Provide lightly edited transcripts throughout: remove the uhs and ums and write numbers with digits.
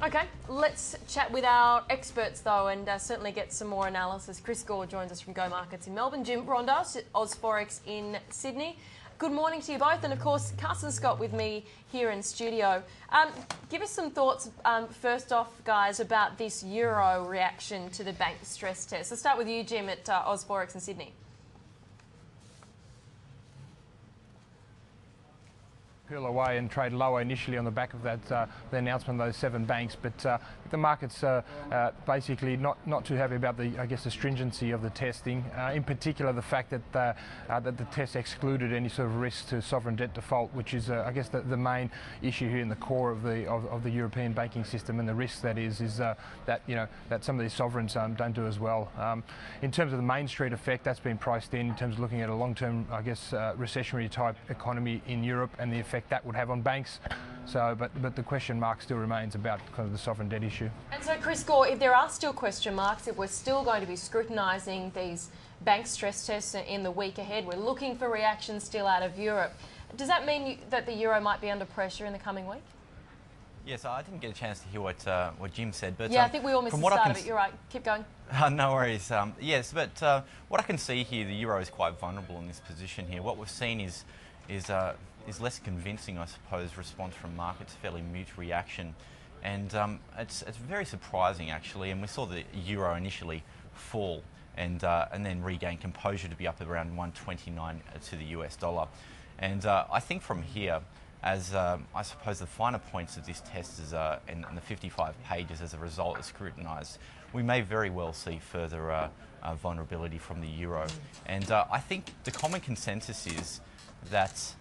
Okay, let's chat with our experts though and certainly get some more analysis. Chris Gore joins us from GoMarkets in Melbourne, Jim Rondas, Oz Forex in Sydney. Good morning to you both, and of course Carson Scott with me here in studio. Give us some thoughts first off, guys, about this euro reaction to the bank stress test. Let's start with you, Jim, at Oz Forex in Sydney. Peel away and trade lower initially on the back of that the announcement of those 7 banks, but the market's basically not too happy about the stringency of the testing. In particular, the fact that that the test excluded any sort of risk to sovereign debt default, which is the main issue here in the core of the European banking system, and the risk that is that some of these sovereigns don't do as well. In terms of the Main Street effect, that's been priced in terms of looking at a long-term recessionary type economy in Europe and the effect that would have on banks. So, but the question mark still remains about kind of the sovereign debt issue. And so, Chris Gore, if there are still question marks, if we're still going to be scrutinising these bank stress tests in the week ahead, we're looking for reactions still out of Europe, does that mean that the euro might be under pressure in the coming week? Yes, I didn't get a chance to hear what Jim said, but yeah, I think we all missed the start of it. You're right. Keep going. No worries. Yes, but what I can see here, the euro is quite vulnerable in this position here. What we've seen is less convincing, I suppose, response from markets, fairly mute reaction, and it's very surprising actually. And we saw the euro initially fall and then regain composure to be up around 129 to the US dollar. And I think from here, as I suppose the finer points of this test is and the 55 pages as a result are scrutinised, we may very well see further vulnerability from the euro. And I think the common consensus is that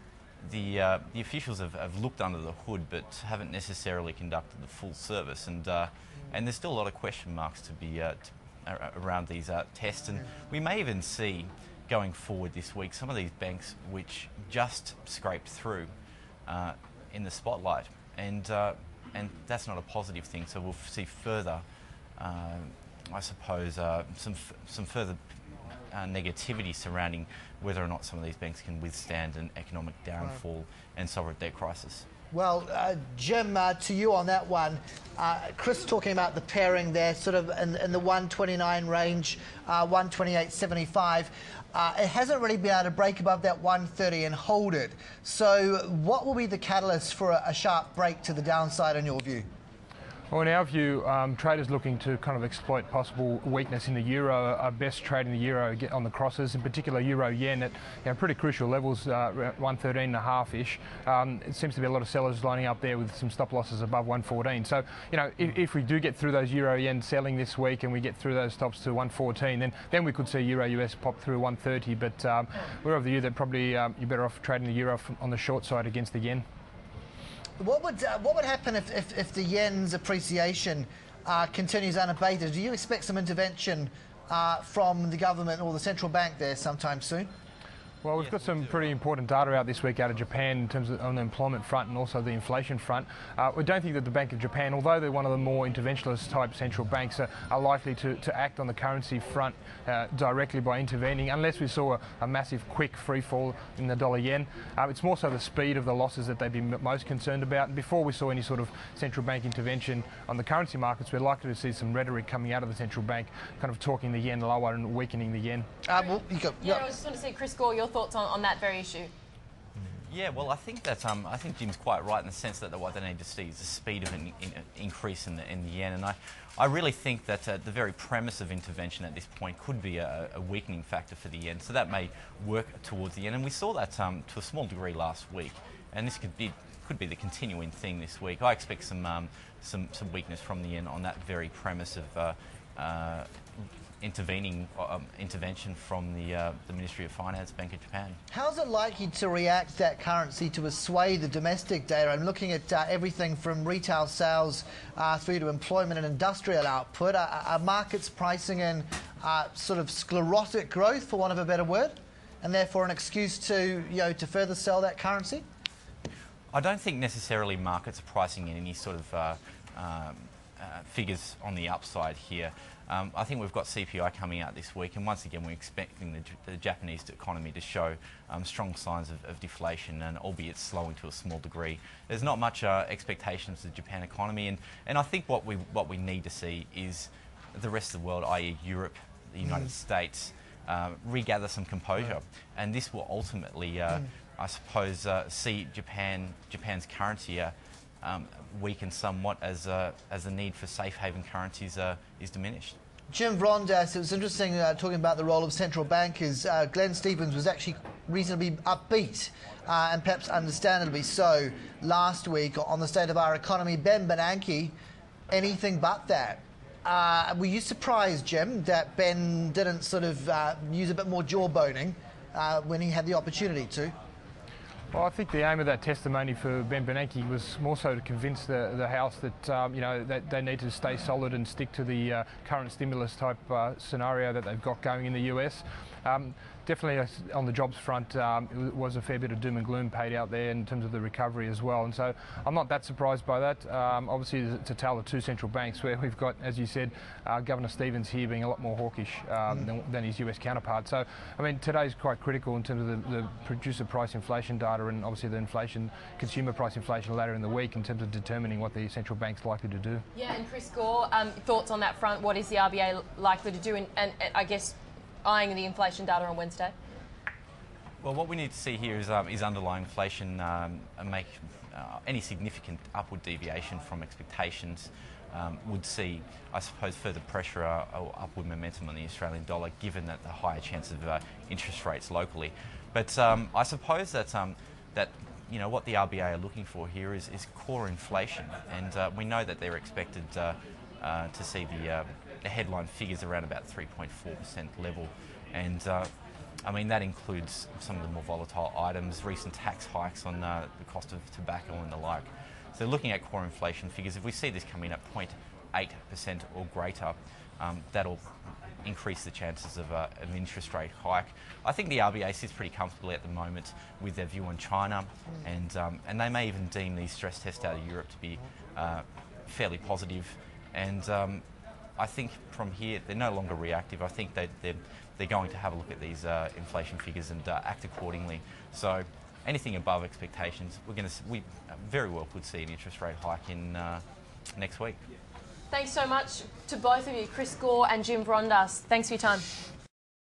the officials have looked under the hood but haven't necessarily conducted the full service, and there's still a lot of question marks to be around these tests, and we may even see going forward this week some of these banks which just scraped through in the spotlight, and that's not a positive thing. So we'll see further, I suppose, some further negativity surrounding whether or not some of these banks can withstand an economic downfall and sovereign debt crisis. Well, Jim, to you on that one. Chris talking about the pairing there, sort of in the 129 range, 128.75. It hasn't really been able to break above that 130 and hold it. So what will be the catalyst for a sharp break to the downside in your view? Well, in our view, traders looking to kind of exploit possible weakness in the euro are best trading the euro on the crosses, in particular euro-yen at pretty crucial levels, 113.5-ish. It seems to be a lot of sellers lining up there with some stop losses above 114. So, if we do get through those euro-yen selling this week and we get through those stops to 114, then we could see euro-US pop through 130. But we're of the view that probably you're better off trading the euro on the short side against the yen. What would happen if the yen's appreciation continues unabated? Do you expect some intervention from the government or the central bank there sometime soon? Well, we've got some pretty important data out this week out of Japan in terms of on the employment front and also the inflation front. We don't think that the Bank of Japan, although they're one of the more interventionist type central banks, are likely to act on the currency front directly by intervening, unless we saw a massive quick free fall in the dollar yen. It's more so the speed of the losses that they'd be most concerned about. And before we saw any sort of central bank intervention on the currency markets, we're likely to see some rhetoric coming out of the central bank, kind of talking the yen lower and weakening the yen. I just want to see, Chris Gore, your thoughts on that very issue. Yeah, well, I think that I think Jim's quite right in the sense that what they need to see is the speed of an increase in the yen, and I really think that the very premise of intervention at this point could be a weakening factor for the yen, so that may work towards the yen, and we saw that to a small degree last week, and this could be the continuing thing this week. I expect some weakness from the yen on that very premise of intervention from the Ministry of Finance, Bank of Japan. How's it likely to react, that currency, to sway the domestic data? I'm looking at everything from retail sales through to employment and industrial output. Are markets pricing in sort of sclerotic growth, for want of a better word, and therefore an excuse to to further sell that currency? I don't think necessarily markets are pricing in any sort of figures on the upside here. I think we've got CPI coming out this week, and once again we're expecting the Japanese economy to show strong signs of deflation, and albeit slowing to a small degree. There's not much expectations of the Japan economy, and I think what we need to see is the rest of the world, i.e. Europe, the United States, regather some composure, and this will ultimately, I suppose, see Japan's currency weaken somewhat as the need for safe haven currencies is diminished. Jim Vrondas, it was interesting talking about the role of central bankers. Glenn Stevens was actually reasonably upbeat, and perhaps understandably so, last week on the state of our economy. Ben Bernanke, anything but that. Were you surprised, Jim, that Ben didn't sort of use a bit more jawboning when he had the opportunity to? Well, I think the aim of that testimony for Ben Bernanke was more so to convince the House that that they need to stay solid and stick to the current stimulus type scenario that they've got going in the US. Definitely on the jobs front, it was a fair bit of doom and gloom paid out there in terms of the recovery as well, and so I'm not that surprised by that. Obviously, it's a tale of two central banks where we've got, as you said, Governor Stevens here being a lot more hawkish than his US counterpart. So, I mean, today's quite critical in terms of the producer price inflation data, and obviously the consumer price inflation later in the week in terms of determining what the central bank's likely to do. Yeah, and Chris Gore, thoughts on that front? What is the RBA likely to do, and I guess eyeing the inflation data on Wednesday? Well, what we need to see here is underlying inflation make any significant upward deviation from expectations would see, I suppose, further pressure or upward momentum on the Australian dollar, given that the higher chance of interest rates locally. But I suppose that what the RBA are looking for here is core inflation, and we know that they're expected to see the headline figures around about 3.4% level, and I mean that includes some of the more volatile items, recent tax hikes on the cost of tobacco and the like. So looking at core inflation figures, if we see this coming at 0.8% or greater, that'll increase the chances of an interest rate hike. I think the RBA sits pretty comfortably at the moment with their view on China, and they may even deem these stress tests out of Europe to be fairly positive. And I think from here they're no longer reactive. I think they're going to have a look at these inflation figures and act accordingly. So anything above expectations, we very well could see an interest rate hike in next week. Thanks so much to both of you, Chris Gore and Jim Vrondas. Thanks for your time.